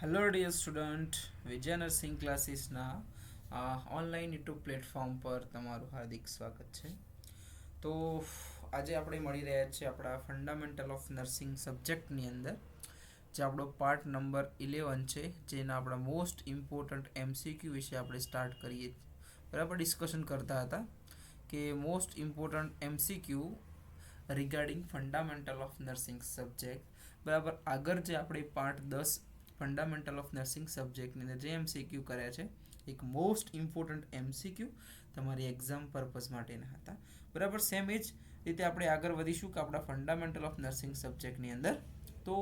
Hello dear student, વિજય nursing ક્લાસીસના online YouTube platform પર તમારું હાર્દિક સ્વાગત છે. તો આજે આપણે મળી રહ્યા છીએ આપણા ફંડામેન્ટલ ઓફ નર્સિંગ સબ્જેક્ટની અંદર, જે આપણો પાર્ટ નંબર 11 છે, જેના આપણા મોસ્ટ ઇમ્પોર્ટન્ટ MCQ વિશે આપણે સ્ટાર્ટ કરીએ. બરાબર, ડિસ્કશન કરતા હતા કે most important MCQ regarding fundamental of nursing subject. બરાબર, આગળ જે આપણે પાર્ટ 10 ફંડામેન્ટલ ઓફ નર્સિંગ સબ્જેક્ટની અંદર જે MCQ કર્યા છે, એક મોસ્ટ ઇમ્પોર્ટન્ટ MCQ તમારી એક્ઝામ પર્પઝ માટેના હતા. બરાબર, સેમ એ જ રીતે આપણે આગળ વધીશું કે આપણા ફંડામેન્ટલ ઓફ નર્સિંગ સબ્જેક્ટની અંદર. તો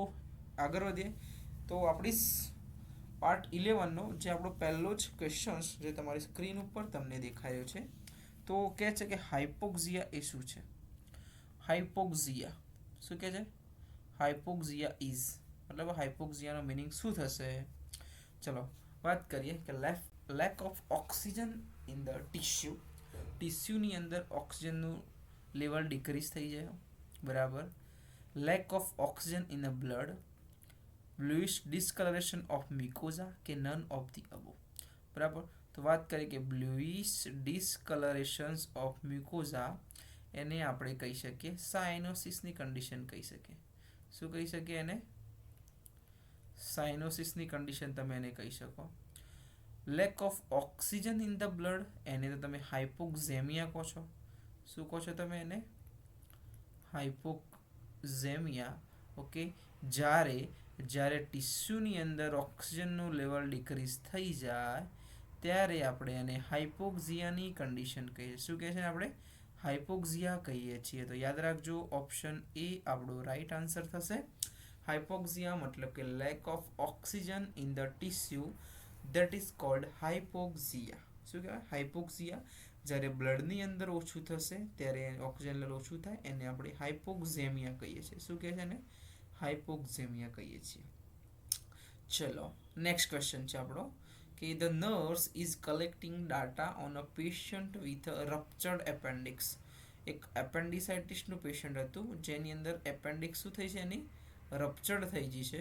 આગળ વધીએ તો આપણી પાર્ટ 11નો જે આપણો પહેલો જ ક્વેશ્ચન્સ જે તમારી સ્ક્રીન ઉપર તમને દેખાયો છે, તો કહે છે કે હાઇપોક્સિયા એ શું છે? હાઇપોક્સિયા શું કહે છે? હાઇપોક્સિયા ઇઝ મતલબ હાઇપોક્સિયાનો મિનિંગ શું થશે? ચલો વાત કરીએ કે lack of oxygen in the ટિશ્યુની અંદર ઓક્સિજનનું લેવલ ડિક્રીઝ થઈ જાય. બરાબર, lack of oxygen in the blood, bluish discoloration of mucosa કે નન ઓફ ધી અબો. બરાબર, તો વાત કરીએ કે બ્લુઇશ ડિસ્કલરેશન્સ ઓફ મ્યુકોઝા, એને આપણે કહી શકીએ સાયનોસિસની કન્ડિશન કહી શકીએ. શું કહી શકીએ એને? સાયનોસિસની કન્ડિશન તમે એને કહી શકો. Lake of oxygen in the blood, એને તો તમે હાઇપોક્સેમિયા કહો છો. શું કહો છો તમે એને? હાઇપોક્સેમિયા. ઓકે, જ્યારે ટિશ્યુની અંદર ઓક્સિજનનું લેવલ ડિક્રીઝ થઈ જાય ત્યારે આપણે એને હાઇપોક્સિયાની કન્ડિશન કહીએ. શું કહે છે આપણે? હાઇપોક્સિયા કહીએ છીએ. તો યાદ રાખજો, ઓપ્શન એ આપણો રાઈટ આન્સર થશે. હાઇપોક્સિયા મતલબ કે lack of oxygen in the tissue, that is called hypoxia. શું કહેવાય? હાઇપોક્સિયા. જ્યારે બ્લડની અંદર ઓછું થશે ત્યારે ઓક્સિજન લેવલ ઓછું થાય, એને આપણે હાઇપોક્સેમિયા કહીએ છીએ. શું કહે છે એને? હાઇપોક્સેમિયા કહીએ છીએ. ચલો, નેક્સ્ટ ક્વેશ્ચન છે આપણો કે the nurse is collecting data on a patient with a ruptured appendix. એક એપેન્ડિસાઇટિસનું પેશન્ટ હતું જેની અંદર એપેન્ડિક્સ શું થઈ છે? એની રપ્ચર્ડ થઈ ગઈ છે.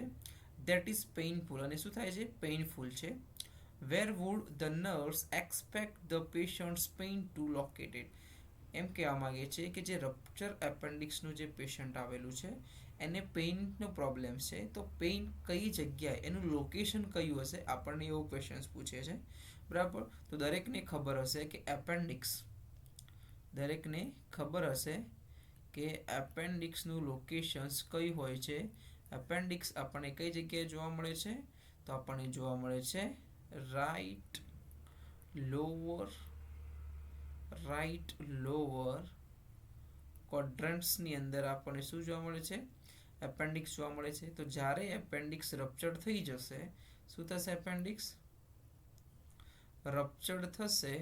દેટ ઇઝ પેઇનફુલ, અને શું થાય છે? પેઇનફુલ છે. Where would the nurse expect the patient's pain to located. એમ કહેવા માગે છે કે જે રપ્ચર એપેન્ડિક્સનું જે પેશન્ટ આવેલું છે એને પેઇનનો પ્રોબ્લેમ છે, તો પેઇન કઈ જગ્યાએ, એનું લોકેશન કયું હશે, આપણને એવો ક્વેશ્ચન્સ પૂછે છે. બરાબર, તો દરેકને ખબર હશે કે એપેન્ડિક્સનું લોકેશન્સ કયું હોય છે. એપેન્ડિક્સ આપણને કઈ જગ્યાએ જોવા મળે છે? તો આપણને જોવા મળે છે રાઈટ લોઅર ક્વોડ્રન્ટ્સની અંદર આપણને શું જોવા મળે છે? એપેન્ડિક્સ જોવા મળે છે. તો જ્યારે એપેન્ડિક્સ રપ્ચર્ડ થઈ જશે, શું થશે? એપેન્ડિક્સ રપ્ચર્ડ થશે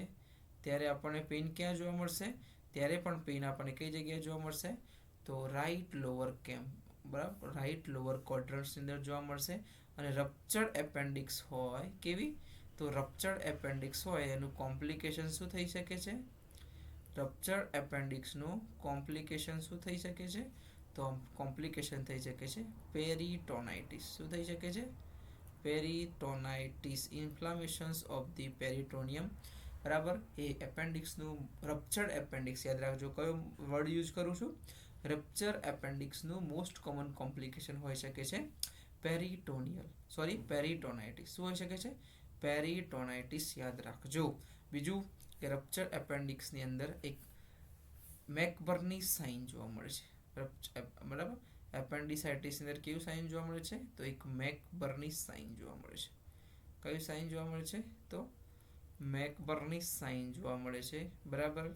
ત્યારે આપણને પેઇન ક્યાં જોવા મળશે? ત્યારે પણ પેઇન આપણને કઈ જગ્યાએ જોવા મળશે? તો રાઈટ લોઅર ક્વોડ્રન્ટ્સની અંદર જોવા મળશે. અને રપ્ચર્ડ એપેન્ડિક્સ હોય કેવી? તો રપ્ચર્ડ એપેન્ડિક્સ હોય એનું કોમ્પ્લિકેશન શું થઈ શકે છે? રપ્ચર્ડ એપેન્ડિક્સનું કોમ્પ્લિકેશન શું થઈ શકે છે? તો કોમ્પ્લિકેશન થઈ શકે છે પેરીટોનાઇટિસ. શું થઈ શકે છે? પેરીટોનાઇટિસ, ઇન્ફ્લામેશન્સ ઓફ ધી પેરિટોનિયમ. બરાબર, એ એપેન્ડિક્સનું રપ્ચર્ડ એપેન્ડિક્સ, યાદ રાખજો કયો વર્ડ યુઝ કરું છું? રપ્ચર એપેન્ડિક્સનું મોસ્ટ કોમન કોમ્પ્લિકેશન હોઈ શકે છે પેરીટોનાઇટિસ. શું હોઈ શકે છે? પેરીટોનાઇટિસ, યાદ રાખજો. બીજું કે રપ્ચર એપેન્ડિક્સની અંદર એક મેકબર્ની સાઇન જોવા મળે છે. બરાબર, એપેન્ડિસાઇટિસની અંદર કેવું સાઇન જોવા મળે છે? તો એક મેકબર્ની સાઇન જોવા મળે છે. કયું સાઇન જોવા મળે છે? તો મેકબર્ની સાઇન જોવા મળે છે. બરાબર,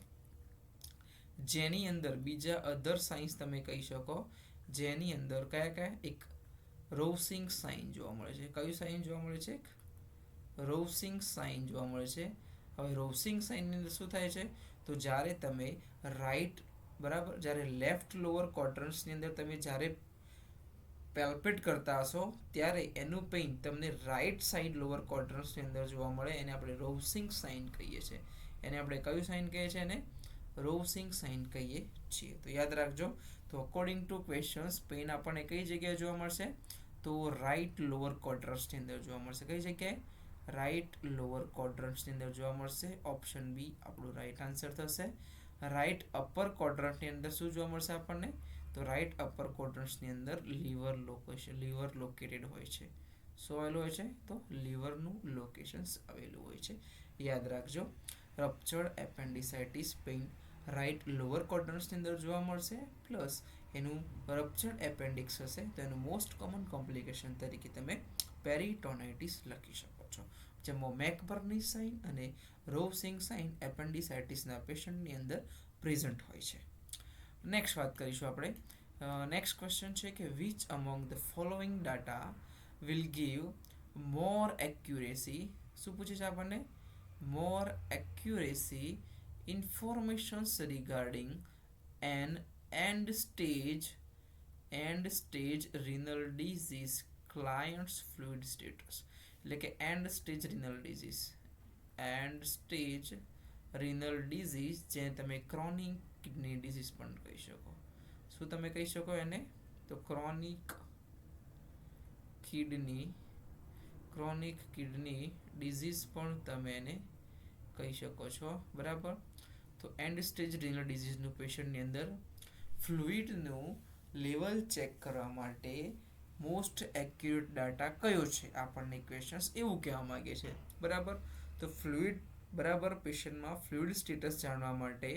જેની અંદર બીજા અધર સાઇન્સ તમે કહી શકો, જેની અંદર કયા? એક રોવસિંગ સાઇન જોવા મળે છે. કયું સાઇન જોવા મળે છે? રોવસિંગ સાઇન જોવા મળે છે. હવે રોવસિંગ સાઇનની અંદર શું થાય છે? તો જ્યારે તમે જ્યારે લેફ્ટ લોઅર ક્વોડ્રન્ટ્સની અંદર તમે જ્યારે પેલ્પેટ કરતા હશો ત્યારે એનું પેઇન તમને રાઈટ સાઈડ લોઅર ક્વોડ્રન્ટ્સની અંદર જોવા મળે, એને આપણે રોવસિંગ સાઇન કહીએ છીએ. એને આપણે કયું સાઇન કહીએ છીએ? એને રોવસિંગ સાઇન કહીએ છીએ. તો યાદ રાખજો. તો અકોર્ડિંગ ટુ ક્વેશ્ચન્સ, પેઇન આપણને કઈ જગ્યાએ જોવા મળશે? તો રાઈટ લોઅર ક્વોડ્રન્ટ્સની અંદર જોવા મળશે. કઈ જગ્યાએ? રાઈટ લોઅર ક્વોડ્રન્ટ્સની અંદર જોવા મળશે. ઓપ્શન બી આપણું રાઈટ આન્સર થશે. રાઈટ અપર ક્વોડ્રન્ટની અંદર શું જોવા મળશે આપણને? તો રાઈટ અપર ક્વોડ્રન્ટ્સની અંદર લીવર લોકેટેડ હોય છે. શું આવેલું હોય છે? તો લીવરનું લોકેશન્સ આવેલું હોય છે. યાદ રાખજો. રપ્ચર્ડ એપેન્ડિસાઇટિસ પેઇન રાઈટ લોઅર ક્વોડ્રન્ટ્સની અંદર જોવા મળશે, પ્લસ એનું રપ્ચર્ડ એપેન્ડિક્સ હશે તો એનું મોસ્ટ કોમન કોમ્પ્લિકેશન તરીકે તમે પેરીટોનાઇટિસ લખી શકો છો, જેમાં મેકબર્ની સાઇન અને રોવસિંગ સાઇન એપેન્ડિસાઇટિસના પેશન્ટની અંદર પ્રેઝન્ટ હોય છે. નેક્સ્ટ વાત કરીશું આપણે. નેક્સ્ટ ક્વેશ્ચન છે કે which among the following data will give more accuracy. શું પૂછે છે આપણને? મોર accuracy informations regarding an end stage renal disease client's fluid status. એટલે કે end stage renal disease જે તમે ક્રોનિક કિડની ડિઝીઝ પણ કહી શકો. શું તમે કહી શકો એને? તો ક્રોનિક કિડની ડિઝીઝ પણ તમે એને કહી શકો છો. બરાબર. તો એન્ડ સ્ટેજ રિનલ ડિઝીઝનું પેશન્ટની અંદર ફ્લુઇડનું લેવલ ચેક કરવા માટે મોસ્ટ એક્યુરેટ ડાટા કયો છે? આપણને ક્વેશ્ચન્સ એવું કહેવા માંગે છે. બરાબર. તો ફ્લુઇડ બરાબર પેશન્ટમાં ફ્લુઇડ સ્ટેટસ જાણવા માટે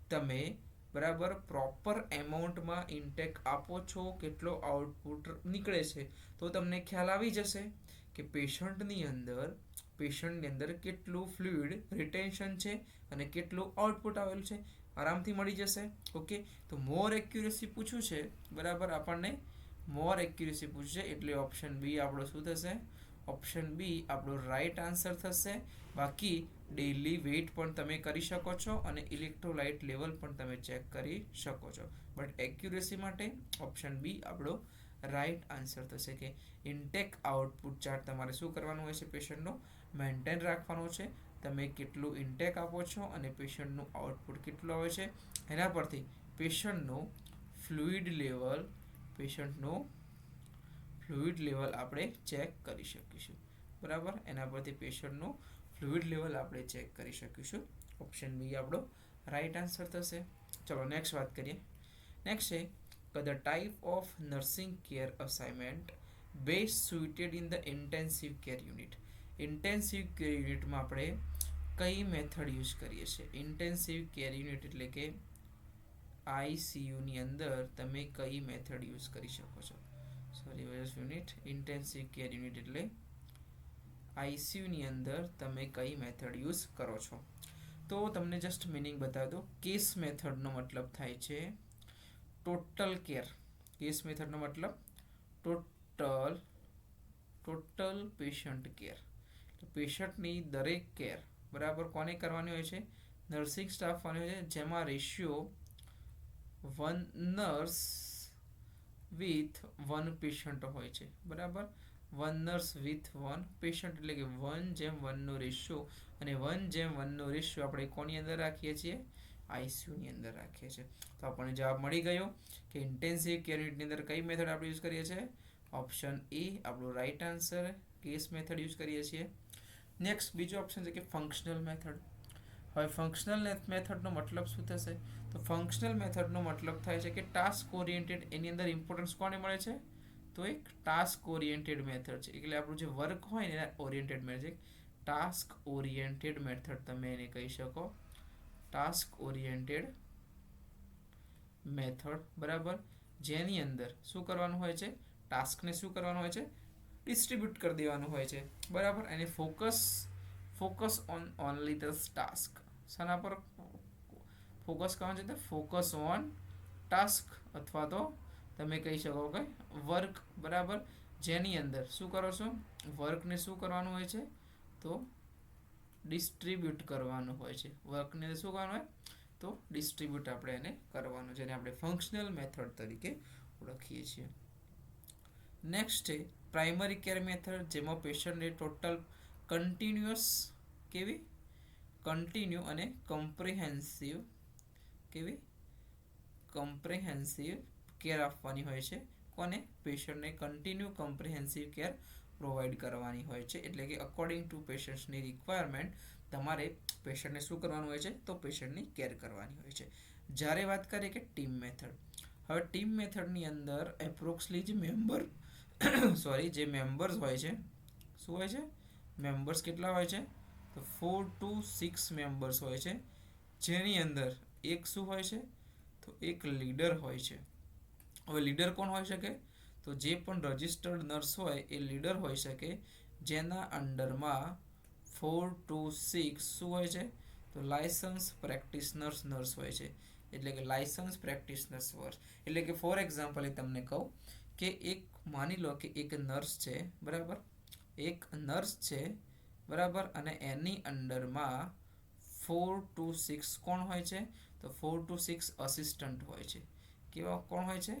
તમે બરાબર પ્રોપર એમાઉન્ટમાં ઇન્ટેક આપો છો, કેટલો આઉટપુટ નીકળે છે, તો તમને ખ્યાલ આવી જશે કે પેશન્ટની અંદર કેટલું ફ્લુઇડ રિટેન્શન છે અને કેટલું આઉટપુટ આવેલું છે. આરામથી મળી જશે. ઓકે. તો મોર એક્યુરેસી પૂછ્યું છે. બરાબર. આપણને મોર એક્યુરેસી પૂછશે એટલે ઓપ્શન બી આપણો શું થશે? ઓપ્શન બી આપણો રાઈટ આન્સર થશે. બાકી ડેઇલી વેઇટ પણ તમે કરી શકો છો અને ઇલેક્ટ્રોલાઇટ લેવલ પણ તમે ચેક કરી શકો છો. બટ એક્યુરેસી માટે ઓપ્શન બી આપણો રાઈટ આન્સર થશે કે ઇન્ટેક આઉટપુટ ચાર્ટ તમારે શું કરવાનું હોય છે? પેશન્ટનો મેન્ટેન રાખવાનો છે. તમે કેટલું ઇન્ટેક આપો છો અને પેશન્ટનું આઉટપુટ કેટલું આવે છે એના પરથી પેશન્ટનું ફ્લુઇડ લેવલ આપણે ચેક કરી શકીશું. બરાબર. એના પરથી પેશન્ટનું ફ્લુઇડ લેવલ આપણે ચેક કરી શકીશું. ઓપ્શન બી આપણો રાઈટ આન્સર થશે. ચલો નેક્સ્ટ વાત કરીએ. નેક્સ્ટ છે the type of nursing care assignment best suited in the intensive care unit. Intensive care યુનિટમાં આપણે કઈ મેથડ યુઝ કરીએ છીએ? ઇન્ટેન્સિવ કેર યુનિટ એટલે કે આઈસીયુની અંદર તમે કઈ મેથડ યુઝ કરી શકો છો? ઇન્ટેન્સિવ કેર યુનિટ એટલે આઈસીયુની અંદર તમે કઈ મેથડ યુઝ કરો છો? તો તમને જસ્ટ મિનિંગ બતાવી દો. કેસ મેથડનો મતલબ થાય છે ટોટલ કેર. કેસ મેથડનો મતલબ ટોટલ પેશન્ટ કેર. પેશન્ટની દરેક કેર બરાબર કોને કરવાની હોય છે? નર્સિંગ સ્ટાફ હોય છે, જેમાં રેશિયો 1 નર્સ વિથ 1 પેશન્ટ હોય છે. બરાબર. 1 નર્સ વિથ 1 પેશન્ટ એટલે કે 1:1 નો રેશિયો, અને 1:1 નો રેશિયો આપણે કોની અંદર રાખીએ છીએ? આઈસીયુની અંદર રાખીએ છીએ. તો આપણને જવાબ મળી ગયો કે ઇન્ટેન્સિવ કેર યુનિટની અંદર કઈ મેથડ આપણે યુઝ કરીએ છીએ? ઓપ્શન એ આપણો right answer. Case method use કરીએ છીએ. નેક્સ્ટ બીજો ઓપ્શન છે કે ફંક્શનલ મેથડ. હવે ફંક્શનલ મેથડનો મતલબ શું થશે? તો ફંક્શનલ મેથડનો મતલબ થાય છે કે ટાસ્ક ઓરિએન્ટેડ. એની અંદર ઇમ્પોર્ટન્સ કોને મળે છે? તો એક ટાસ્ક ઓરિએન્ટેડ મેથડ છે. એટલે આપણું જે વર્ક હોય ને oriented method, task oriented method તમે એને કહી શકો. Task oriented method. બરાબર. જેની અંદર શું કરવાનું હોય છે? ટાસ્કને શું કરવાનું હોય છે? ડિસ્ટ્રીબ્યુટ કરી દેવાનું હોય છે. બરાબર. અને focus on only the task. શાના પર ફોકસ કરવાનું છે? તો ફોકસ ઓન ટાસ્ક અથવા તો તમે કહી શકો કે વર્ક. બરાબર. જેની અંદર શું કરો છો? વર્કને શું કરવાનું હોય છે? તો ડિસ્ટ્રીબ્યુટ કરવાનું હોય છે. વર્કને શું કરવાનું હોય? તો ડિસ્ટ્રીબ્યુટ આપણે એને કરવાનું, જેને આપણે ફંક્શનલ મેથડ તરીકે ઓળખીએ છીએ. નેક્સ્ટ છે પ્રાઇમરી કેર મેથડ, જેમાં પેશન્ટને ટોટલ કન્ટિન્યુ અને કોમ્પ્રિહેન્સિવ કેર આપવાની હોય છે. કોને પેશન્ટને કન્ટિન્યુ કોમ્પ્રિહેન્સિવ કેર પ્રોવાઈડ કરવાની હોય છે. એટલે કે અકોર્ડિંગ ટુ પેશન્ટ્સની રિક્વાયરમેન્ટ તમારે પેશન્ટને શું કરવાનું હોય છે તો પેશન્ટની કેર કરવાની હોય છે. જ્યારે વાત કરીએ કે ટીમ મેથડ, હવે ટીમ મેથડની અંદર એપ્રોક્સલી જે જે મેમ્બર્સ હોય છે, શું હોય છે, મેમ્બર્સ કેટલા હોય છે તો 4 to 6 મેમ્બર્સ હોય છે, જેની અંદર એક શું હોય છે તો એક લીડર હોય છે. હવે લીડર કોણ હોઈ શકે તો જે પણ રજિસ્ટર્ડ નર્સ હોય એ લીડર હોઈ શકે, જેના અંડરમાં 4 to 6 શું હોય છે તો લાયસન્સ પ્રેક્ટિશનર્સ નર્સ હોય છે. એટલે કે લાયસન્સ પ્રેક્ટિશનર્સ વર્સ, એટલે કે ફોર એક્ઝામ્પલ તમને કહું કે એક માની લો કે એક નર્સ છે, બરાબર, એક નર્સ છે, બરાબર, અને એની અંડરમાં 4 to 6 કોણ હોય છે તો 4 to 6 અસિસ્ટન્ટ હોય છે. કેવા કોણ હોય છે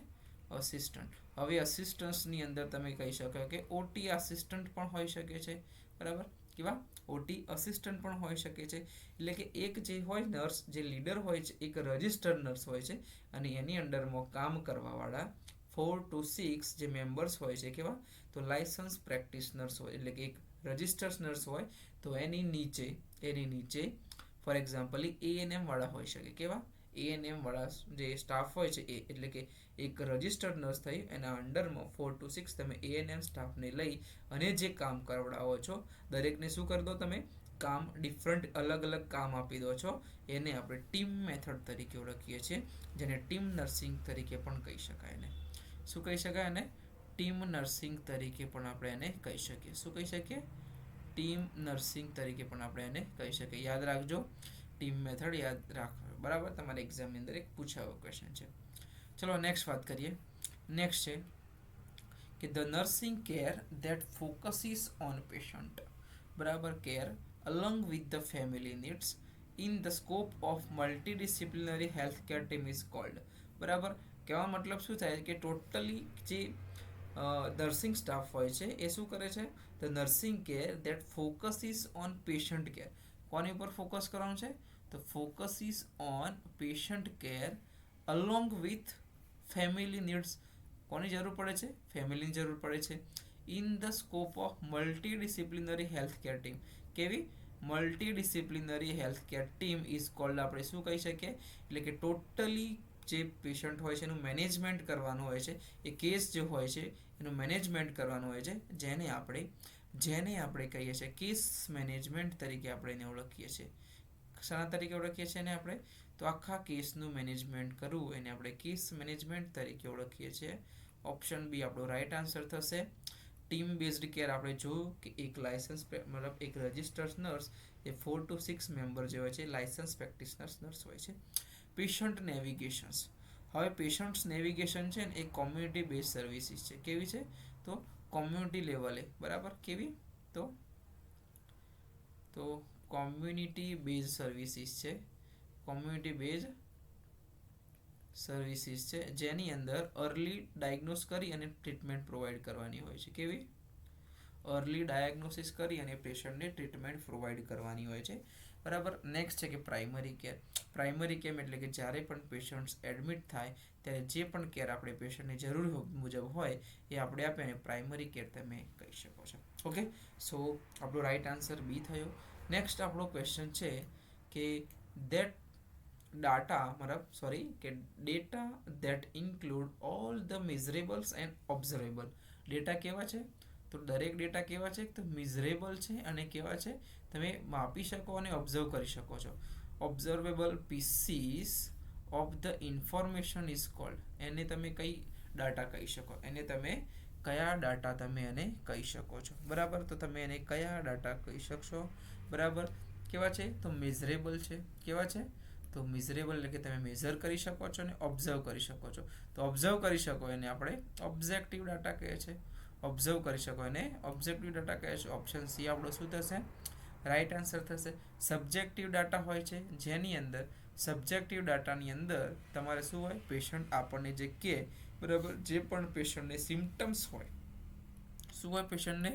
અસિસ્ટન્ટ. હવે અસિસ્ટન્ટ્સની અંદર તમે કહી શકો કે ઓટી આસિસ્ટન્ટ પણ હોઈ શકે છે, બરાબર, કેવા ઓટી અસિસ્ટન્ટ પણ હોઈ શકે છે. એટલે કે એક જે હોય નર્સ જે લીડર હોય છે એક રજિસ્ટર્ડ નર્સ હોય છે અને એની અંડરમાં કામ કરવાવાળા 4 to 6 જે મેમ્બર્સ હોય છે કેવા તો લાયસન્સ પ્રેક્ટિશનર્સ હોય. એટલે કે એક રજિસ્ટર્ડ નર્સ હોય તો એની નીચે ફોર એક્ઝામ્પલ એએનએમ વાળા હોઈ શકે. કેવા એએનએમ વાળા જે સ્ટાફ હોય છે એ, એટલે કે એક રજિસ્ટર્ડ નર્સ થઈ એના અંડરમાં 4 to 6 તમે એએનએમ સ્ટાફને લઈ અને જે કામ કરાવડાવો છો દરેકને શું કરી દો તમે કામ ડિફરન્ટ અલગ અલગ કામ આપી દો છો. એને આપણે ટીમ મેથડ તરીકે ઓળખીએ છીએ, જેને ટીમ નર્સિંગ તરીકે પણ કહી શકાય. એને શું કહી શકાય, અને ટીમ નર્સિંગ તરીકે પણ આપણે એને કહી શકીએ. શું કહી શકીએ, ટીમ નર્સિંગ તરીકે પણ આપણે એને કહી શકીએ. યાદ રાખજો, ટીમ મેથડ યાદ રાખો, બરાબર, તમારે એક્ઝામની અંદર એક પૂછાયો ક્વેશ્ચન છે. ચલો નેક્સ્ટ વાત કરીએ. નેક્સ્ટ છે કે the nursing care that focuses on patient, બરાબર, care along with the family needs in the scope of multidisciplinary healthcare team is called. બરાબર, કહેવા મતલબ શું થાય કે ટોટલી જે નર્સિંગ સ્ટાફ હોય છે એ શું કરે છે the nursing care that focuses on patient care. કોની ઉપર ફોકસ કરવાનું છે તો focuses on patient care along with family needs. કોની જરૂર પડે છે, ફેમિલીની જરૂર પડે છે. In the scope of multidisciplinary healthcare team, કેવી multidisciplinary healthcare team is called, આપણે શું કહી શકીએ, એટલે કે ટોટલી જે પેશન્ટ હોય છે એનું મેનેજમેન્ટ કરવાનું હોય છે, એ કેસ જે હોય છે એનું મેનેજમેન્ટ કરવાનું હોય છે, જેને આપણે કહીએ છીએ કેસ મેનેજમેન્ટ તરીકે આપણે એને ઓળખીએ છીએ. શાના તરીકે ઓળખીએ છીએ એને આપણે તો આખા કેસનું મેનેજમેન્ટ કરવું એને આપણે કેસ મેનેજમેન્ટ તરીકે ઓળખીએ છીએ. ઓપ્શન બી આપણો રાઈટ આન્સર થશે. ટીમ બેઝડ કેર આપણે જોયું કે એક લાયસન્સ મતલબ એક registered nurse A 4 to 6 member જે હોય છે લાયસન્સ પ્રેક્ટિશનર્સ નર્સ હોય છે. પેશન્ટ નેવિગેશન્સ, હવે પેશન્ટ્સ નેવિગેશન છે ને એ કોમ્યુનિટી બેઝ સર્વિસીસ છે. કેવી છે તો કોમ્યુનિટી લેવલે, બરાબર, કેવી તો કોમ્યુનિટી બેઝ સર્વિસીસ છે. કોમ્યુનિટી બેઝ સર્વિસીસ છે જેની અંદર અર્લી ડાયગ્નોસ કરી અને ટ્રીટમેન્ટ પ્રોવાઈડ કરવાની હોય છે. કેવી અર્લી ડાયગ્નોસિસ કરી અને પેશન્ટને ટ્રીટમેન્ટ પ્રોવાઈડ કરવાની હોય છે, બરાબર. નેક્સ્ટ છે કે પ્રાઇમરી કેર. પ્રાઇમરી કેર એટલે કે જ્યારે પણ પેશન્ટ્સ એડમિટ થાય ત્યારે જે પણ કેર આપણે પેશન્ટની જરૂર મુજબ હોય એ આપણે આપીએ અને પ્રાઇમરી કેર તમે કહી શકો છો. ઓકે, સો આપણો રાઈટ આન્સર બી થયો. નેક્સ્ટ આપણો ક્વેશ્ચન છે કે that data that include all the measurables and observable. Data કેવા છે તો દરેક ડેટા કેવા છે તો મિઝરેબલ છે અને કેવા છે તમે માપી શકો અને ઓબ્ઝર્વ કરી શકો છો. Observable pieces of the information is called. એને તમે કઈ ડાટા કહી શકો, એને તમે કયા ડાટા તમે એને કહી શકો છો, બરાબર. તો તમે એને કયા ડાટા કહી શકશો, બરાબર. કેવા છે તો મેઝરેબલ છે. કેવા છે તો મિઝરેબલ એટલે કે તમે મેઝર કરી શકો છો અને ઓબ્ઝર્વ કરી શકો છો. તો ઓબ્ઝર્વ કરી શકો એને આપણે ઓબ્જેક્ટિવ ડાટા કહે છે. ઓબ્ઝર્વ કરી શકો એને ઓબ્જેક્ટિવ ડાટા કહે છે. ઓપ્શન સી આપણો શું થશે, રાઈટ આન્સર થશે. સબ્જેક્ટિવ ડાટા હોય છે જેની અંદર સબ્જેક્ટિવ ડાટાની અંદર તમારે શું હોય પેશન્ટ આપણને જે કહે, બરાબર, જે પણ પેશન્ટને સિમ્ટમ્સ હોય, શું હોય પેશન્ટને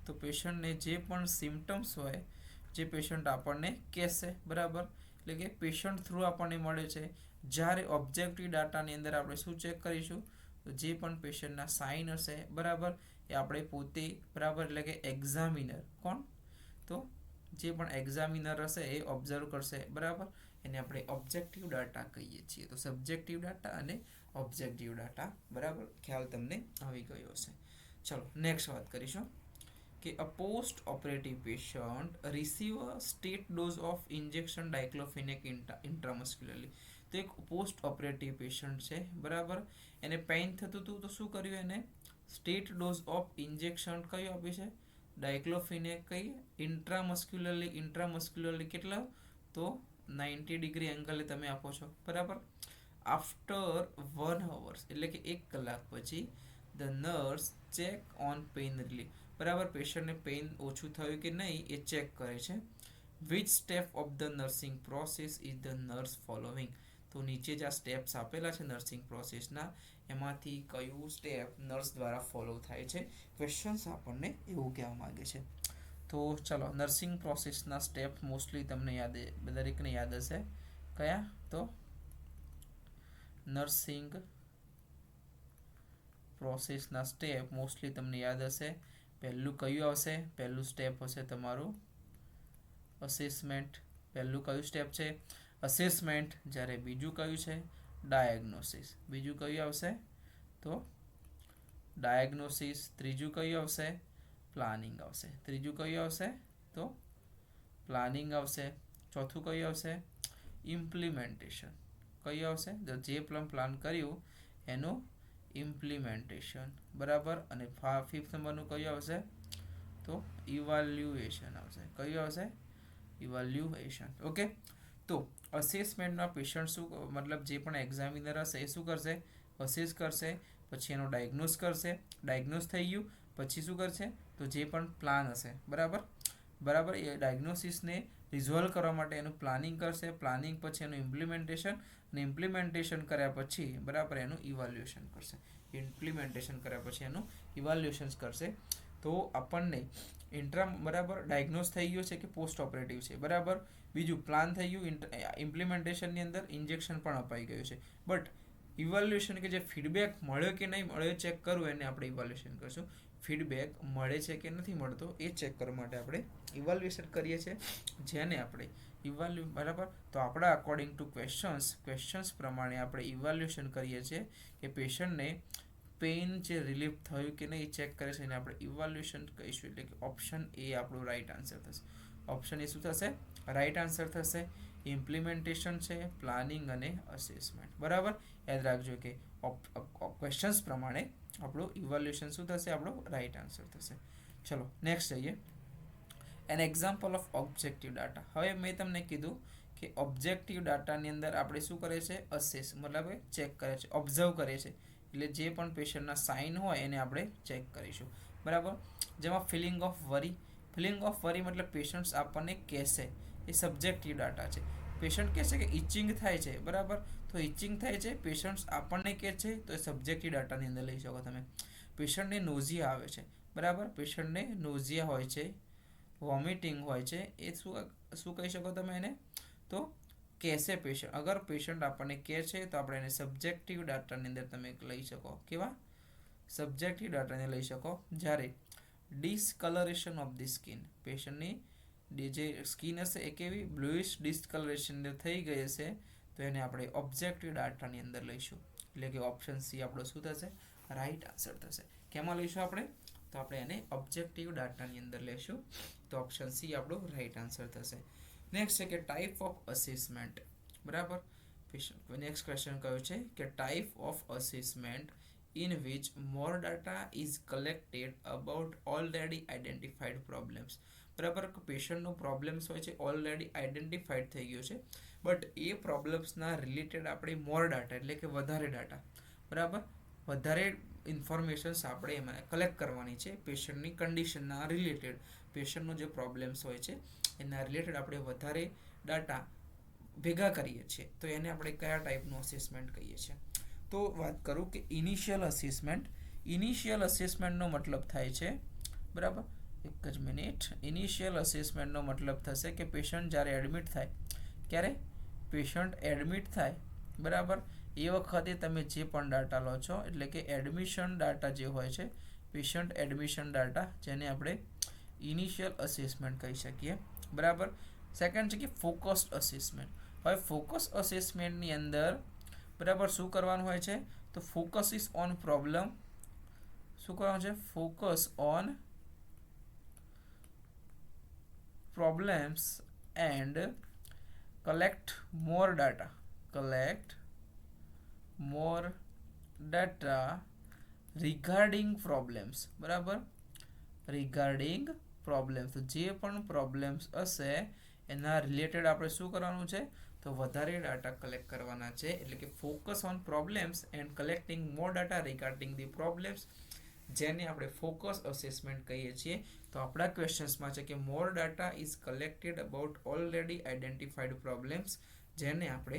તો પેશન્ટને જે પણ સિમ્ટમ્સ હોય જે પેશન્ટ આપણને કહેશે, બરાબર, એટલે કે પેશન્ટ થ્રુ આપણને મળે છે. જ્યારે ઓબ્જેક્ટિવ ડાટાની અંદર આપણે શું ચેક કરીશું તો જે પણ પેશન્ટના સાઇન હશે બરાબર એ આપણે પોતે બરાબર એટલે કે એક્ઝામિનર કોણ તો જે પણ એક્ઝામિનર હશે એ ઓબ્ઝર્વ કરશે બરાબર એને આપણે ઓબ્જેક્ટિવ ડાટા કહીએ છીએ. તો સબ્જેક્ટિવ ડાટા અને ઓબ્જેક્ટિવ ડાટા બરાબર ખ્યાલ તમને આવી ગયો હશે. ચલો નેક્સ્ટ વાત કરીશું કે a post operative patient receive a stat dose of injection diclofenac intramuscularly. તો એક પોસ્ટ ઓપરેટિવ પેશન્ટ છે બરાબર એને પેઇન થતું હતું તો શું કર્યું એને સ્ટેટ ડોઝ ઓફ ઇન્જેક્શન કયું આપ્યું છે ડાયક્લોફિનેક કઈ ઇન્ટ્રામસ્ક્યુલરલી કેટલા તો 90 ડિગ્રી એંગલે તમે આપો છો બરાબર. આફ્ટર 1 hours એટલે કે 1 કલાક પછી the nurse check on pain relief બરાબર પેશન્ટને પેઇન ઓછું થયું કે નહીં એ ચેક કરે છે. Which step of the nursing process is the nurse following. તો નીચે જે આ સ્ટેપ્સ આપેલા છે નર્સિંગ પ્રોસેસના એમાંથી કયું સ્ટેપ નર્સ દ્વારા ફોલો થાય છે ક્વેશ્ચન્સ આપણને એવું કહેવા માંગે છે. તો ચલો નર્સિંગ પ્રોસેસના સ્ટેપ મોસ્ટલી તમને દરેકને યાદ હશે કયા તો નર્સિંગ પ્રોસેસના સ્ટેપ મોસ્ટલી તમને યાદ હશે. પહેલું કયું આવશે પહેલું સ્ટેપ હશે તમારું અસેસમેન્ટ. પહેલું કયું સ્ટેપ છે અસેસમેન્ટ. જ્યારે બીજું કયું છે ડાયગ્નોસિસ. બીજું કયું આવશે તો ડાયગ્નોસિસ. ત્રીજું કયું આવશે પ્લાનિંગ આવશે. ત્રીજું કયું આવશે તો પ્લાનિંગ આવશે. ચોથું કયું આવશે ઇમ્પ્લિમેન્ટેશન. કયું આવશે તો જે પ્લાન કર્યું એનું ઇમ્પ્લિમેન્ટેશન બરાબર. અને ફિફ્થ નંબરનું કયું આવશે તો ઇવાલ્યુએશન આવશે. કયું આવશે ઇવાલ્યુએશન. ઓકે તો અસેસમેન્ટમાં પેશન્ટ શું મતલબ જે પણ એક્ઝામિનર હશે એ શું કરશે અસેસ કરશે પછી એનો ડાયગ્નોસ કરશે. ડાયગ્નોસ થઈ ગયું પછી શું કરશે તો જે પણ પ્લાન હશે બરાબર બરાબર એ ડાયગ્નોસિસને રિઝોલ્વ કરવા માટે એનું પ્લાનિંગ કરશે. પ્લાનિંગ પછી એનું ઇમ્પ્લિમેન્ટેશન અને ઇમ્પ્લિમેન્ટેશન કર્યા પછી બરાબર એનું ઇવાલ્યુએશન કરશે. ઇમ્પ્લિમેન્ટેશન કર્યા પછી એનું ઇવાલ્યુએશન કરશે. તો આપણને બરાબર ડાયગ્નોસ થઈ ગયો છે કે પોસ્ટ ઓપરેટિવ છે બરાબર. બીજું પ્લાન થઈ ગયું ઇમ્પ્લિમેન્ટેશનની અંદર ઇન્જેક્શન પણ અપાઈ ગયું છે. બટ ઇવાલ્યુએશન કે જે ફીડબેક મળ્યો કે નહીં મળ્યો ચેક કરવું એને આપણે ઇવાલ્યુએશન કરશું. ફીડબેક મળે છે કે નથી મળતો એ ચેક કરવા માટે આપણે ઇવાલ્યુએશન કરીએ છીએ જેને આપણે બરાબર. તો આપણા અકોર્ડિંગ ટુ ક્વેશ્ચન્સ પ્રમાણે આપણે ઇવાલ્યુએશન કરીએ છીએ કે પેશન્ટને પેઇન જે રિલીફ થયું કે નહીં ચેક કરે છે એને આપણે ઇવાલ્યુએશન કહીશું. એટલે કે ઓપ્શન એ આપણું રાઈટ આન્સર થશે. ઓપ્શન એ શું થશે રાઈટ આન્સર થશે. ઇમ્પ્લિમેન્ટેશન છે પ્લાનિંગ અને અસેસમેન્ટ બરાબર. યાદ રાખજો કે ક્વેશ્ચન્સ પ્રમાણે આપણું ઇવાલ્યુએશન શું થશે આપણો રાઈટ આન્સર થશે. ચલો નેક્સ્ટ જઈએ. An example of objective data. હવે મેં તમને કીધું કે ઓબ્જેક્ટિવ ડાટાની અંદર આપણે શું કરે છે અસેસ મતલબ ચેક કરે છે ઓબ્ઝર્વ કરે છે. એટલે જે પણ પેશન્ટના સાઇન હોય એને આપણે ચેક કરીશું બરાબર. જેમાં ફિલિંગ ઓફ વરી મતલબ પેશન્ટ્સ આપણને કહેશે એ સબ્જેક્ટિવ ડાટા છે. પેશન્ટ કહેશે કે ઇચિંગ થાય છે બરાબર. તો ઇચિંગ થાય છે પેશન્ટ્સ આપણને કહે છે તો એ સબ્જેક્ટિવ ડાટાની અંદર લઈ શકો તમે. પેશન્ટને નોઝિયા આવે છે બરાબર. પેશન્ટને નોઝિયા હોય છે વોમિટિંગ હોય છે એ શું કહી શકો તમે એને તો કહેશે પેશન્ટ. અગર પેશન્ટ આપણને કહે છે તો આપણે એને સબ્જેક્ટિવ ડાટાની અંદર તમે લઈ શકો. કેવા સબ્જેક્ટિવ ડાટાને લઈ શકો. જ્યારે ડિસકલરેશન ઓફ ધી સ્કિન પેશન્ટની જે સ્કિન હશે એ કેવી બ્લુઇશ ડિસકલરેશન થઈ ગઈ હશે તો એને આપણે ઓબ્જેક્ટિવ ડાટાની અંદર લઈશું. એટલે કે ઓપ્શન સી આપણો શું થશે રાઈટ આન્સર થશે. કેમાં લઈશું આપણે તો આપણે એને ઓબ્જેક્ટિવ ડાટાની અંદર લઈશું. તો ઓપ્શન સી આપણો રાઈટ આન્સર થશે. નેક્સ્ટ છે કે ટાઈપ ઓફ અસેસમેન્ટ બરાબર. નેક્સ્ટ ક્વેશ્ચન કયું છે કે type of assessment in which more data is collected about already identified problems બરાબર. પેશન્ટનો પ્રોબ્લેમ્સ હોય છે ઓલરેડી આઈડેન્ટિફાઈડ થઈ ગયો છે બટ એ પ્રોબ્લેમ્સના રિલેટેડ આપણે મોર ડાટા એટલે કે વધારે ડાટા બરાબર વધારે ઇન્ફોર્મેશન્સ આપણે એમાં કલેક્ટ કરવાની છે પેશન્ટની કન્ડિશનના રિલેટેડ. પેશન્ટનો જે પ્રોબ્લેમ્સ હોય છે એના રિલેટેડ આપણે વધારે ડાટા ભેગા કરીએ છીએ તો એને આપણે કયા ટાઈપનું અસેસમેન્ટ કહીએ છીએ. તો વાત કરું કે ઇનિશિયલ અસેસમેન્ટનો મતલબ થાય છે બરાબર. એક જ મિનિટ. ઇનિશિયલ અસેસમેન્ટનો મતલબ થશે કે પેશન્ટ જ્યારે એડમિટ થાય ક્યારે પેશન્ટ એડમિટ થાય બરાબર એ વખતે તમે જે પણ ડાટા લો છો, એટલે કે એડમિશન ડાટા જે હોય છે, પેશન્ટ એડમિશન ડાટા, જેને આપણે ઇનિશિયલ અસેસમેન્ટ કહી શકીએ, બરાબર. સેકન્ડ છે કે ફોકસ્ડ અસેસમેન્ટ. હવે ફોકસ અસેસમેન્ટની અંદર બરાબર શું કરવાનું હોય છે, તો ફોકસ ઇઝ ઓન પ્રોબ્લેમ. શું કરવાનું છે, focus on problems and collect more data regarding problems, બરાબર, regarding problems. તો જે પણ પ્રોબ્લેમ્સ હશે એના રિલેટેડ આપણે શું કરવાનું છે, તો વધારે ડાટા કલેક્ટ કરવાના છે, એટલે કે focus on problems and collecting more data regarding the problems, જેને આપણે ફોકસ અસેસમેન્ટ કહીએ છીએ. તો આપણા ક્વેશ્ચન્સમાં છે કે more data is collected about already identified problems, જેને આપણે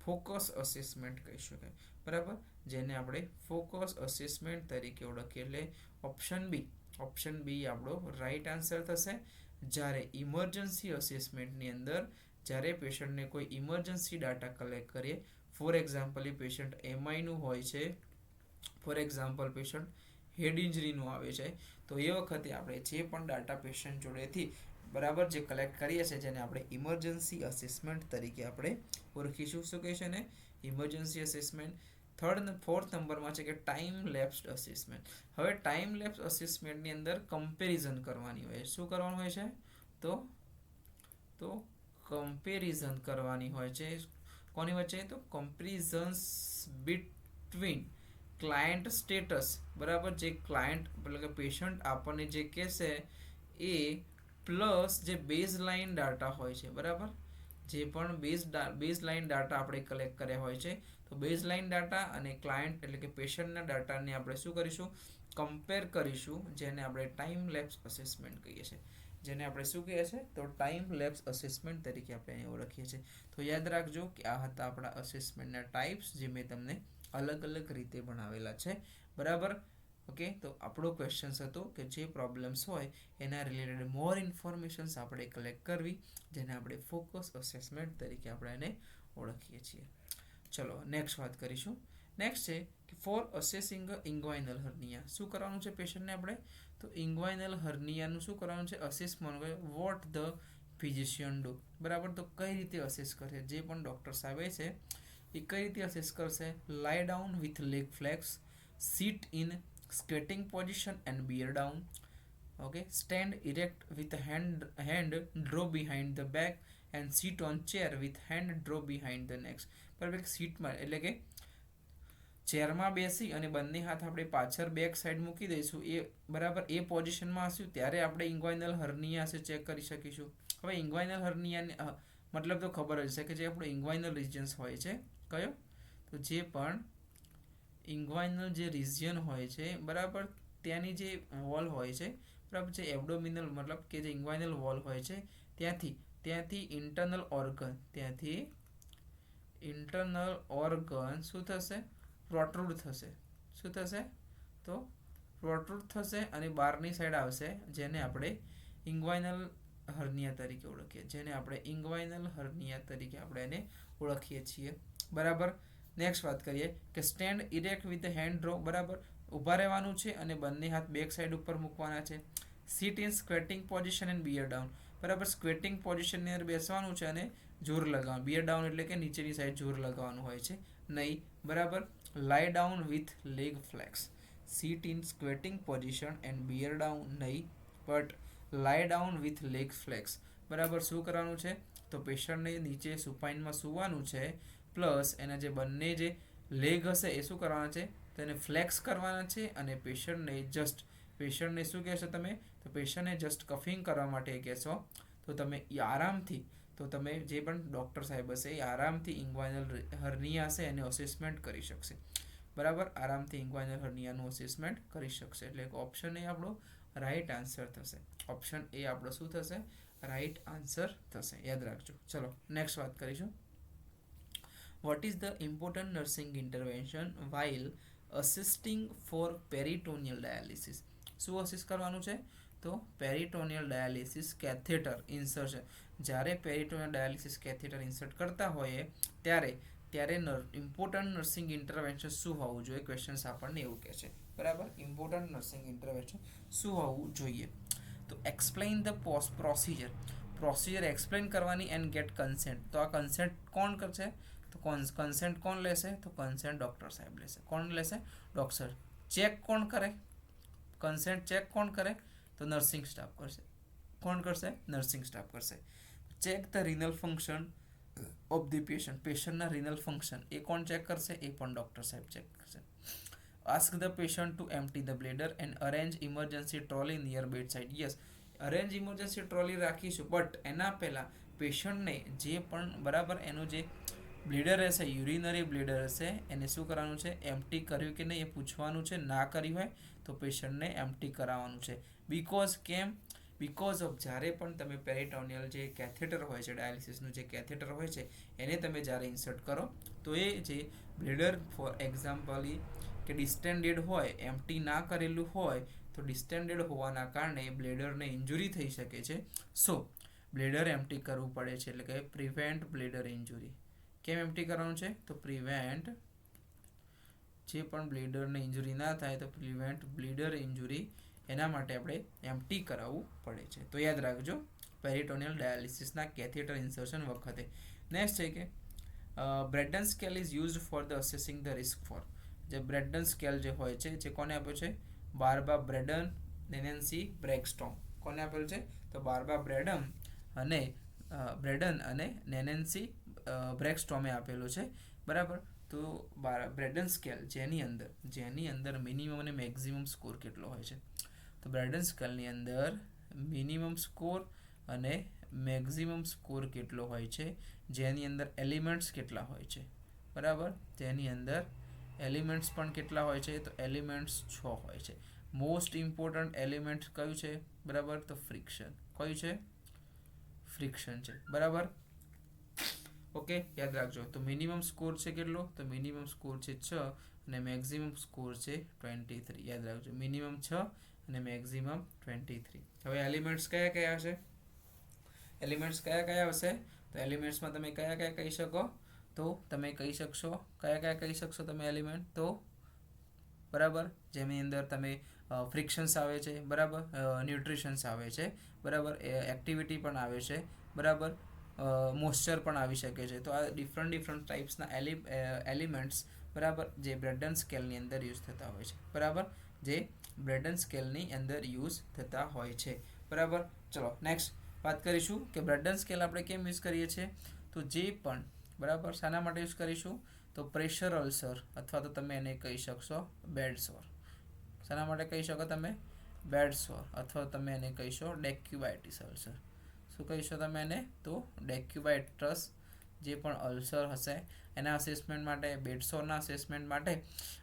ફોકસ અસેસમેન્ટ કહી શકાય, બરાબર, જેને આપણે ફોકસ અસેસમેન્ટ તરીકે ઓળખીએ. એટલે ઓપ્શન બી આપણો રાઈટ આન્સર થશે. જ્યારે ઇમરજન્સી અસેસમેન્ટની અંદર જ્યારે પેશન્ટને કોઈ ઇમરજન્સી ડાટા કલેક્ટ કરીએ, ફોર એક્ઝામ્પલ એ પેશન્ટ એમઆઈનું હોય છે, ફોર એક્ઝામ્પલ પેશન્ટ હેડ ઇન્જરીનું આવે છે, તો એ વખતે આપણે જે પણ ડાટા પેશન્ટ જોડેથી બરાબર જે કલેક્ટ કરીએ છીએ, જેને આપણે ઇમરજન્સી અસેસમેન્ટ તરીકે આપણે ઓળખીશું. શું કહે છે ને, ઇમરજન્સી અસેસમેન્ટ. ફોર્થ નંબરમાં છે કે ટાઈમ લેપ્સ્ડ અસેસમેન્ટ. હવે ટાઈમ લેપ્સ અસેસમેન્ટની અંદર કમ્પેરિઝન કરવાની હોય. શું કરવાનું હોય છે, તો કમ્પેરિઝન કરવાની હોય છે. કોની વચ્ચે, તો કમ્પેરિઝન્સ બિટવીન ક્લાયન્ટ સ્ટેટસ, બરાબર, જે ક્લાયન્ટ એટલે કે પેશન્ટ આપણને જે કહેશે એ પ્લસ જે બેઝ લાઇન ડાટા હોય છે, બરાબર, જે પણ બેઝ લાઇન ડાટા આપણે કલેક્ટ કર્યા હોય છે, તો બેઝ લાઇન ડાટા અને ક્લાયન્ટ એટલે કે પેશન્ટના ડાટાને આપણે શું કરીશું, કમ્પેર કરીશું, જેને આપણે ટાઈમ લેપ્સ અસેસમેન્ટ કહીએ છીએ. જેને આપણે શું કહીએ છીએ, તો ટાઈમ લેપ્સ અસેસમેન્ટ તરીકે આપણે ઓળખીએ છીએ. તો યાદ રાખજો કે આ હતા આપણા અસેસમેન્ટના ટાઈપ્સ, જે મેં તમને અલગ અલગ રીતે ભણાવેલા છે, બરાબર. ઓકે, તો આપણો ક્વેશ્ચન્સ હતો કે જે પ્રોબ્લેમ્સ હોય એના રિલેટેડ મોર ઇન્ફોર્મેશન્સ આપણે કલેક્ટ કરવી, જેને આપણે ફોકસ અસેસમેન્ટ તરીકે આપણે એને ઓળખીએ છીએ. ચલો નેક્સ્ટ વાત કરીશું. નેક્સ્ટ છે કે ફોર અસેસિંગ ઇન્ગ્વાઇનલ હર્નિયા. શું કરવાનું છે પેશન્ટને આપણે, તો ઇન્ગ્વાઇનલ હર્નિયાનું શું કરવાનું છે, assessment. Vote the physician do, બરાબર. તો કઈ રીતે અસેસ કરશે, જે પણ ડોક્ટર્સ આવે છે એ કઈ રીતે અસેસ કરશે. Lie down with leg flex, sit in squatting position and bear down, okay, stand erect with hand draw behind the back and sit on chair with hand draw behind the neck. બરાબર, સીટમાં એટલે કે ચેરમાં બેસી અને બંને હાથ આપણે પાછળ back side મૂકી દઈશું, એ બરાબર એ પોઝિશનમાં હશું ત્યારે આપણે ઇન્ગ્વાઇનલ હર્નિયા છે ચેક કરી શકીશું. હવે ઇન્ગ્વાઇનલ હર્નિયાને મતલબ તો ખબર જ છે કે જે આપણો ઇન્ગ્વાઇનલ રિજન્સ હોય છે, કયો, તો જે પણ ઇન્ગ્વાઇનલ જે રિજિયન હોય છે, બરાબર, ત્યાંની જે વોલ હોય છે, બરાબર, જે એબ્ડોમિનલ મતલબ કે જે ઇન્ગ્વાઇનલ વોલ હોય છે, ત્યાંથી ઇન્ટરનલ ઓર્ગન શું થશે, પ્રોટ્રુડ થશે. શું થશે, તો પ્રોટ્રુડ થશે અને બહારની સાઈડ આવશે, જેને આપણે ઇન્ગ્વાઇનલ હર્નિયા તરીકે એને ઓળખીએ છીએ, બરાબર. નેક્સ્ટ વાત કરીએ કે stand erect with hand draw, બરાબર, ઊભા રહેવાનું છે અને બંને હાથ બેક સાઈડ ઉપર મૂકવાના છે. Sit in squatting position and bear down, બરાબર, સ્ક્વેટિંગ પોઝિશનની અંદર બેસવાનું છે અને જોર લગાવવાનું. બિયર ડાઉન એટલે કે નીચેની સાઈડ જોર લગાવવાનું હોય છે નહીં, બરાબર. Lie down with leg flex, sit in squatting position and bear down નહીં, but lie down with leg flex, બરાબર. શું કરવાનું છે, તો પેશન્ટને નીચે સુપાઇનમાં સૂવાનું છે, પ્લસ એના જે બંને જે લેગ હશે એ શું કરવાના છે, તેને ફ્લેક્સ કરવાના છે અને પેશન્ટને શું કહેશો તમે, તો પેશન્ટને જસ્ટ કફિંગ કરવા માટે કહેશો. તો તમે આરામથી, તો તમે જે પણ ડૉક્ટર સાહેબ હશે એ આરામથી ઇન્ગ્વાઇનલ હર્નિયા હશે એને અસેસમેન્ટ કરી શકશે, બરાબર. આરામથી ઇન્ગ્વાઇનલ હર્નિયાનું અસેસમેન્ટ કરી શકશે. એટલે ઓપ્શન એ આપણો રાઈટ આન્સર થશે. ઓપ્શન એ આપણો શું થશે, રાઈટ આન્સર થશે, યાદ રાખજો. ચલો નેક્સ્ટ વાત કરીશું. What is the important nursing intervention while assisting for peritoneal dialysis. શું અસિસ્ટ કરવાનું છે, તો પેરિટોનિયલ ડાયાલિસિસ કેથેટર ઇન્સર્શન. જ્યારે પેરિટોનિયલ ડાયાલિસિસ કેથેટર ઇન્સર્ટ કરતા હોઈએ ત્યારે ત્યારે ઇમ્પોર્ટન્ટ નર્સિંગ ઇન્ટરવેન્શન શું હોવું જોઈએ, ક્વેશ્ચન્સ આપણને એવું કહે છે, બરાબર. ઇમ્પોર્ટન્ટ નર્સિંગ ઇન્ટરવેન્શન શું હોવું જોઈએ? તો એક્સપ્લેઇન ધ પ્રોસિજર એક્સપ્લેન કરવાની એન્ડ ગેટ કન્સેન્ટ. તો આ કન્સેન્ટ કોણ કરશે? તો કન્સેન્ટ કોણ લેશે? તો કન્સેન્ટ ડૉક્ટર સાહેબ લેશે. કોણ લેશે? ડૉક્ટર. ચેક કોણ કરે? કન્સેન્ટ ચેક કોણ કરે? તો નર્સિંગ સ્ટાફ કરશે. કોણ કરશે? નર્સિંગ સ્ટાફ કરશે. Check the renal function of the પેશન્ટના રિનલ ફંક્શન એ કોણ ચેક કરશે? એ પણ ડૉક્ટર સાહેબ ચેક કરશે. Ask the patient to empty the bladder and arrange emergency trolley near bed side. Yes, arrange emergency trolley રાખીશું, બટ એના પહેલાં પેશન્ટને જે પણ બરાબર એનું જે બ્લેડર રહેશે, યુરિનરી બ્લેડર હશે, એને શું કરવાનું છે? એમ્પ્ટી કર્યું કે નહીં એ પૂછવાનું છે. ના કર્યું હોય તો પેશન્ટને એમ્પ્ટી કરાવવાનું છે. બીકોઝ ઓફ જ્યારે પણ તમે પેરિટોનિયલ જે કેથેટર હોય છે, ડાયાલિસિસનું જે કેથેટર હોય છે, એને તમે જ્યારે ઇન્સર્ટ કરો તો એ જે બ્લેડર ફોર એક્ઝામ્પલી કે ડિસ્ટેન્ડેડ હોય, એમ્પ્ટી ના કરેલું હોય, તો ડિસ્ટેન્ડેડ હોવાના કારણે બ્લેડરને ઇન્જુરી થઈ શકે છે. સો બ્લેડર એમ્પ્ટી કરવું પડે છે, એટલે કે પ્રિવેન્ટ બ્લેડર ઇન્જુરી. કેમ એમ્પ્ટી કરવાનું છે? તો પ્રિવેન્ટ, જે પણ બ્લેડરને ઇન્જુરી ના થાય, તો પ્રિવેન્ટ બ્લેડર ઇન્જુરી, એના માટે આપણે એમ્પ્ટી કરાવવું પડે છે. તો યાદ રાખજો પેરિટોનિયલ ડાયાલિસિસના કેથેટર ઇન્સર્શન વખતે. નેક્સ્ટ છે કે Braden scale is used for the assessing the risk for. જે બ્રેડન સ્કેલ જે હોય છે, જે કોને આપ્યો છે? બાર્બા બ્રેડન, નેનેન્સી બ્રેકસ્ટોમ. કોને આપેલું છે? તો બાર્બા બ્રેડન અને નેનેન્સી બ્રેકસ્ટોમે આપેલું છે, બરાબર. તો બ્રેડન સ્કેલ જેની અંદર મિનિમમ અને મેક્સિમમ સ્કોર કેટલો હોય છે? તો બ્રેડન સ્કેલની અંદર મિનિમમ સ્કોર અને મેક્સિમમ સ્કોર કેટલો હોય છે? જેની અંદર એલિમેન્ટ્સ કેટલા હોય છે, બરાબર. તેની અંદર એલિમેન્ટ્સ પણ કેટલા હોય છે? તો એલિમેન્ટ્સ 6 હોય છે. મોસ્ટ ઇમ્પોર્ટન્ટ એલિમેન્ટ કયું છે? બરાબર, તો ફ્રિક્શન. કયું છે? ફ્રિક્શન છે, બરાબર. ઓકે, યાદ રાખજો. તો મિનિમમ સ્કોર છે કેટલો? તો મિનિમમ સ્કોર છે 6 અને મેક્સિમમ સ્કોર છે 23. યાદ રાખજો, મિનિમમ 6 અને મેક્સિમમ 23. હવે એલિમેન્ટ્સ કયા કયા હશે? તો એલિમેન્ટ્સમાં તમે કયા કહી શકો? તો તમે કહી શકશો કયા કહી શકશો તમે એલિમેન્ટ? તો બરાબર, જેની અંદર તમે ફ્રિક્શન્સ આવે છે, બરાબર, ન્યુટ્રિશન્સ આવે છે, બરાબર, એક્ટિવિટી પણ આવે છે, બરાબર, મોઇસ્ચર પણ આવી શકે છે. તો આ ડિફરન્ટ ટાઈપ્સના એલિમેન્ટ્સ, બરાબર, જે બ્રેડન સ્કેલની અંદર યુઝ થતા હોય છે, બરાબર, જે બ્રેડન સ્કેલની અંદર યુઝ થતા હોય છે, બરાબર. ચલો નેક્સ્ટ વાત કરીશું કે બ્રેડન સ્કેલ આપણે કેમ યુઝ કરીએ છીએ? તો જે પણ, બરાબર, શાના માટે યુઝ કરીશું? તો પ્રેશર અલ્સર, અથવા તો તમે એને કહી શકશો બેડ સોર. શાના માટે કહી શકો તમે? બેડ સોર, અથવા તમે એને કહીશો ડેક્યુબાઇટિસ અલ્સર. શું કહીશો તમે એને? તો ડેક્યુબાઇટસ જે પણ અલ્સર હશે એના અસેસમેન્ટ માટે, બેડ સોરના અસેસમેન્ટ માટે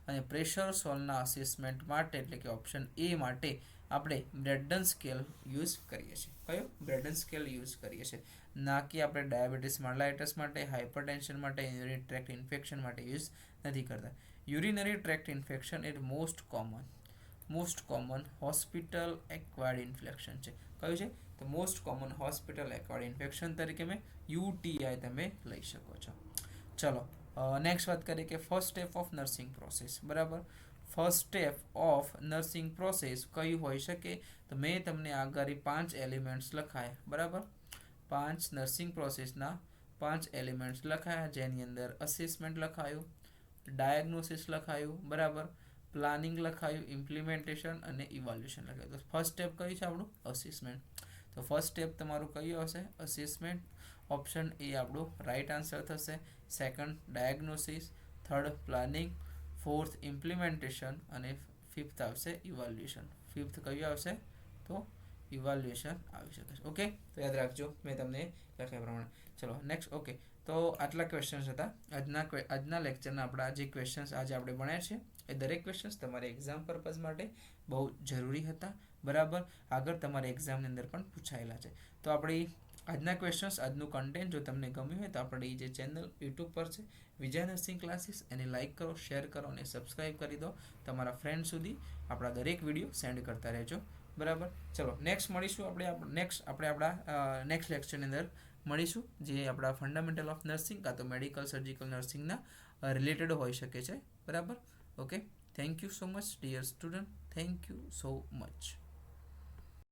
અને પ્રેશર સોરના અસેસમેન્ટ માટે, એટલે કે ઓપ્શન એ માટે આપણે બ્રેડન સ્કેલ યુઝ કરીએ છીએ. કયો? બ્રેડન સ્કેલ યુઝ કરીએ છીએ. ના કે આપણે ડાયાબિટીસ મેલાઇટસ માટે, હાઇપરટેન્શન માટે, યુરિનરી ટ્રેક્ટ ઇન્ફેક્શન માટે યુઝ નથી કરતા. યુરિનરી ટ્રેક્ટ ઇન્ફેક્શન એ most common hospital acquired infection છે. કયું છે? તો most common hospital acquired infection તરીકે મેં UTI તમે લઈ શકો છો. ચલો નેક્સ્ટ વાત કરીએ કે first step of nursing process, બરાબર. First step of nursing process કયું હોઈ શકે? તો મેં તમને આગળ 5 એલિમેન્ટ્સ લખાયા, બરાબર. 5 નર્સિંગ પ્રોસેસના 5 એલિમેન્ટ્સ લખાયા, જેની અંદર અસેસમેન્ટ લખાયું, ડાયગ્નોસિસ લખાયું, બરાબર, પ્લાનિંગ લખાયું, ઇમ્પ્લિમેન્ટેશન અને ઇવાલ્યુએશન લખાયું. તો ફર્સ્ટ સ્ટેપ કયું છે આપણું? અસેસમેન્ટ. તો ફર્સ્ટ સ્ટેપ તમારું કયું હશે? અસેસમેન્ટ. ઓપ્શન એ આપણું રાઈટ આન્સર થશે. Second diagnosis, third planning, fourth implementation અને ફિફ્થ આવશે ઇવાલ્યુએશન. ફિફ્થ કયું આવશે? તો ઇવાલ્યુએશન આવી શકે છે. ઓકે, તો યાદ રાખજો મેં તમને લખ્યા પ્રમાણે. ચલો નેક્સ્ટ. ઓકે, તો આટલા ક્વેશ્ચન્સ હતા આજના લેક્ચરના. આપણા જે ક્વેશ્ચન્સ આજે આપણે ભણ્યા છે એ દરેક ક્વેશ્ચન્સ તમારે એક્ઝામ પર્પઝ માટે બહુ જરૂરી હતા, બરાબર. આગળ તમારે એક્ઝામની અંદર પણ પૂછાયેલા છે. તો આપણી આજના ક્વેશ્ચન્સ, આજનું કન્ટેન્ટ જો તમને ગમ્યું હોય તો આપણી જે ચેનલ યુટ્યુબ પર છે વિજય નર્સિંગ ક્લાસીસ, એને લાઇક કરો, શેર કરો અને સબસ્ક્રાઈબ કરી દો. તમારા ફ્રેન્ડ સુધી આપણા દરેક વિડીયો સેન્ડ કરતા રહેજો, બરાબર. ચલો નેક્સ્ટ મળીશું આપણે આપણા નેક્સ્ટ લેક્ચરની અંદર મળીશું, જે આપણા ફંડામેન્ટલ ઓફ નર્સિંગ કાં તો મેડિકલ સર્જિકલ નર્સિંગના રિલેટેડ હોઈ શકે છે. બરાબર. Okay, thank you so much dear student, thank you so much.